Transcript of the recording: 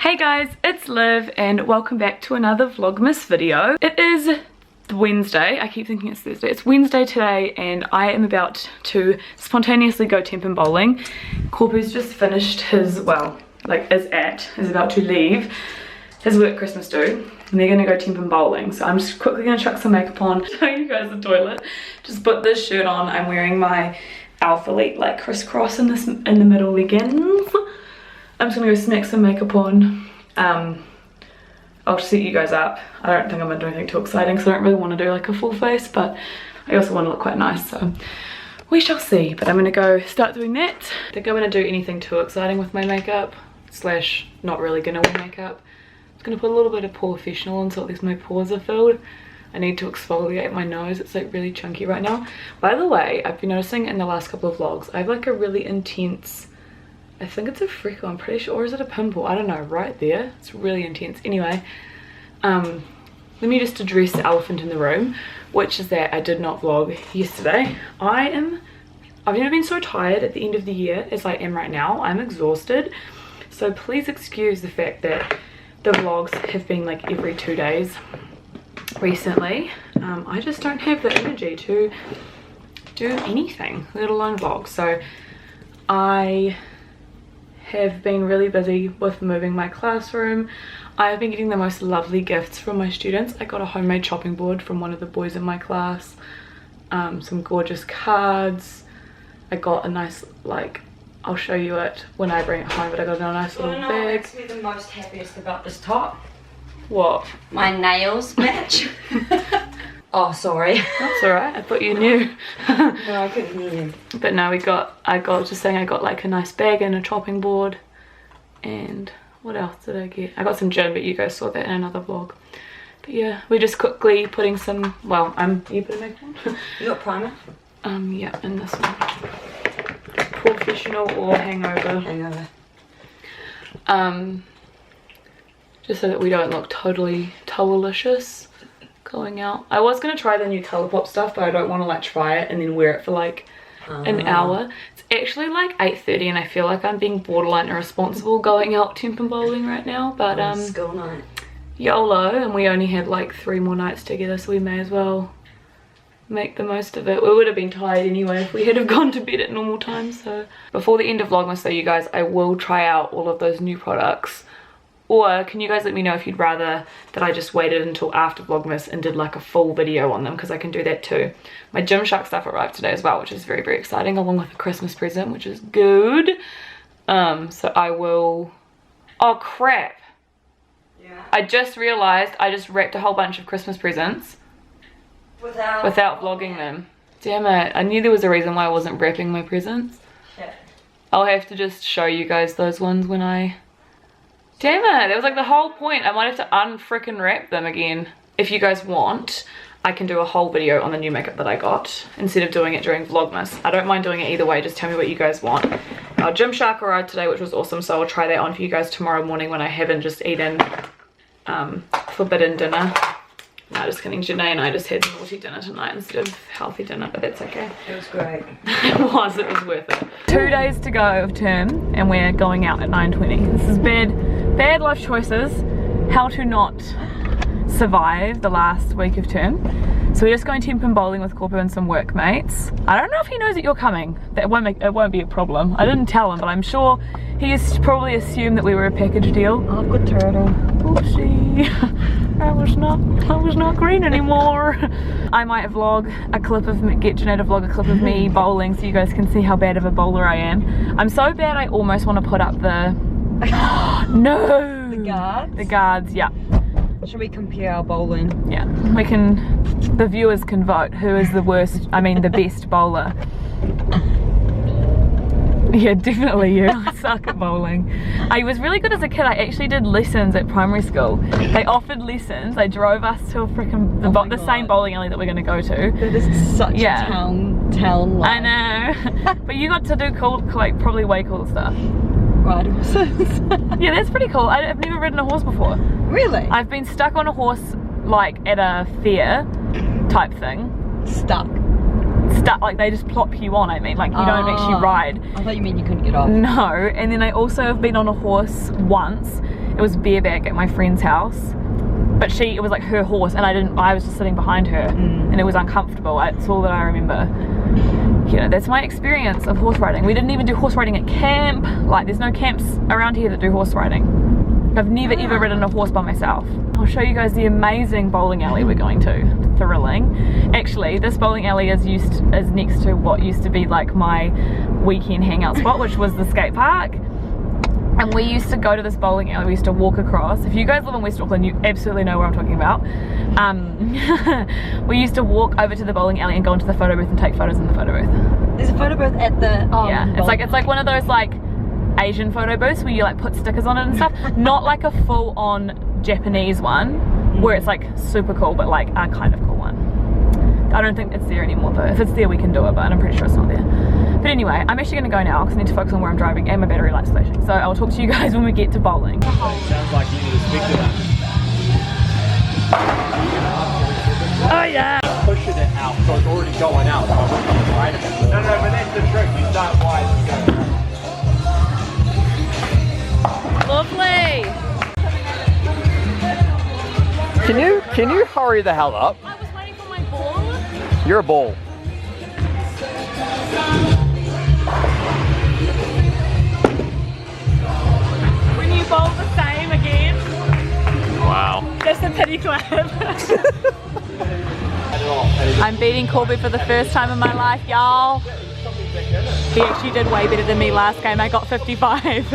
Hey guys, it's Liv and welcome back to another Vlogmas video. It is Wednesday. I keep thinking it's Thursday. It's Wednesday today and I am about to spontaneously go temping bowling. Corpu's just finished his, well, like is about to leave his work Christmas do and they're gonna go temping bowling. So I'm just quickly gonna chuck some makeup on, show you guys the toilet. Just put this shirt on. I'm wearing my Alpha Elite like crisscross in the middle leggings. I'm just gonna go smack some makeup on. I'll set you guys up. I don't think I'm gonna do anything too exciting because I don't really want to do like a full face, but I also want to look quite nice, so we shall see. But I'm gonna go start doing that. I think I'm gonna do anything too exciting with my makeup, slash not really gonna wear makeup. I'm just gonna put a little bit of Professional on so at least my pores are filled. I need to exfoliate my nose. It's like really chunky right now. By the way, I've been noticing in the last couple of vlogs, I have like a really intense, I think it's a freckle, I'm pretty sure, or is it a pimple? I don't know, right there. It's really intense. Anyway, let me just address the elephant in the room, which is that I did not vlog yesterday. I've never been so tired at the end of the year as I am right now. I'm exhausted. So please excuse the fact that the vlogs have been like every 2 days recently. I just don't have the energy to do anything, let alone vlog. So I have been really busy with moving my classroom. I've been getting the most lovely gifts from my students. I got a homemade chopping board from one of the boys in my class, some gorgeous cards. I got a nice, like, I'll show you it when I bring it home, but I got a nice little bag. What makes me the most happiest about this top? What? My nails match. Oh, sorry. That's alright, I thought you knew. No, I couldn't hear you. But no, I got like a nice bag and a chopping board. And what else did I get? I got some gin, but you guys saw that in another vlog. But yeah, we're just quickly putting some, well, you put a makeup on? You got primer? Yeah, and this one. Professional or Hangover. Hangover. Just so that we don't look totally towelicious going out. I was gonna try the new Colourpop stuff, but I don't want to like try it and then wear it for like an hour. It's actually like 8:30 and I feel like I'm being borderline irresponsible going out temping bowling right now, but school night. YOLO, and we only had like 3 more nights together, so we may as well make the most of it. We would have been tired anyway if we had have gone to bed at normal time. So before the end of Vlogmas though, you guys, I will try out all of those new products. Or can you guys let me know if you'd rather that I just waited until after Vlogmas and did like a full video on them, because I can do that too. My Gymshark stuff arrived today as well, which is very, very exciting, along with a Christmas present, which is good. So I will... Oh crap! Yeah. I just realised I just wrapped a whole bunch of Christmas presents without vlogging them. Damn it, I knew there was a reason why I wasn't wrapping my presents. Shit. I'll have to just show you guys those ones when I... Damn it, that was like the whole point. I might have to unfrickin' wrap them again. If you guys want, I can do a whole video on the new makeup that I got instead of doing it during Vlogmas. I don't mind doing it either way, just tell me what you guys want. Our Gymshark arrived today, which was awesome, so I'll try that on for you guys tomorrow morning when I haven't just eaten forbidden dinner. No, just kidding, Janae and I just had naughty dinner tonight instead of healthy dinner, but that's okay. It was great. It was worth it. 2 days to go of term and we're going out at 9:20. This is bad life choices, how to not survive the last week of term. So we're just going temping bowling with Corpo and some workmates. I don't know if he knows that you're coming. It won't be a problem. I didn't tell him, but I'm sure he has probably assumed that we were a package deal. Oh, good turtle. Oopsie. I was not green anymore. I might vlog a clip of me, get Janae to vlog a clip of me bowling so you guys can see how bad of a bowler I am. I'm so bad I almost want to put up the... No! The guards? The guards, yeah. Should we compare our bowling? Yeah, we can, the viewers can vote who is the worst, I mean the best bowler. Yeah, definitely you. I suck at bowling. I was really good as a kid. I actually did lessons at primary school. They offered lessons. They drove us to a freaking the same bowling alley that we're going to go to. That is such a town life. I know. But you got to do cool, like probably way cool stuff. Ride horses. Yeah, that's pretty cool. I've never ridden a horse before. Really? I've been stuck on a horse like at a fair type thing. Stuck? Like they just plop you on, I mean, like you don't actually ride. I thought you meant you couldn't get off. No, and then I also have been on a horse once It was bareback at my friend's house, but it was like her horse, and I was just sitting behind her, and it was uncomfortable. That's all that I remember. You know, that's my experience of horse riding. We didn't even do horse riding at camp. Like, there's no camps around here that do horse riding. I've never ever ridden a horse by myself. I'll show you guys the amazing bowling alley we're going to. Thrilling. Actually, this bowling alley is next to what used to be like my weekend hangout spot, which was the skate park. And we used to go to this bowling alley. We used to walk across. If you guys live in West Auckland, you absolutely know where I'm talking about. We used to walk over to the bowling alley and go into the photo booth and take photos in the photo booth. There's a photo booth at the yeah, it's like one of those like Asian photo booths where you like put stickers on it and stuff. Not like a full-on Japanese one where it's like super cool, but like a kind of cool one. I don't think it's there anymore though. If it's there we can do it, but I'm pretty sure it's not there. But anyway, I'm actually going to go now because I need to focus on where I'm driving and my battery light's flashing. So I'll talk to you guys when we get to bowling. Sounds like you need to speak to them. Oh yeah! Pushing it out, so it's already going out. No, but that's the trick. You start wide and go. Lovely! Can you hurry the hell up? I was waiting for my ball. You're a ball. When you bowl the same again. Wow. Just a pity clap. I'm beating Corby for the first time in my life, y'all. He actually did way better than me last game. I got 55.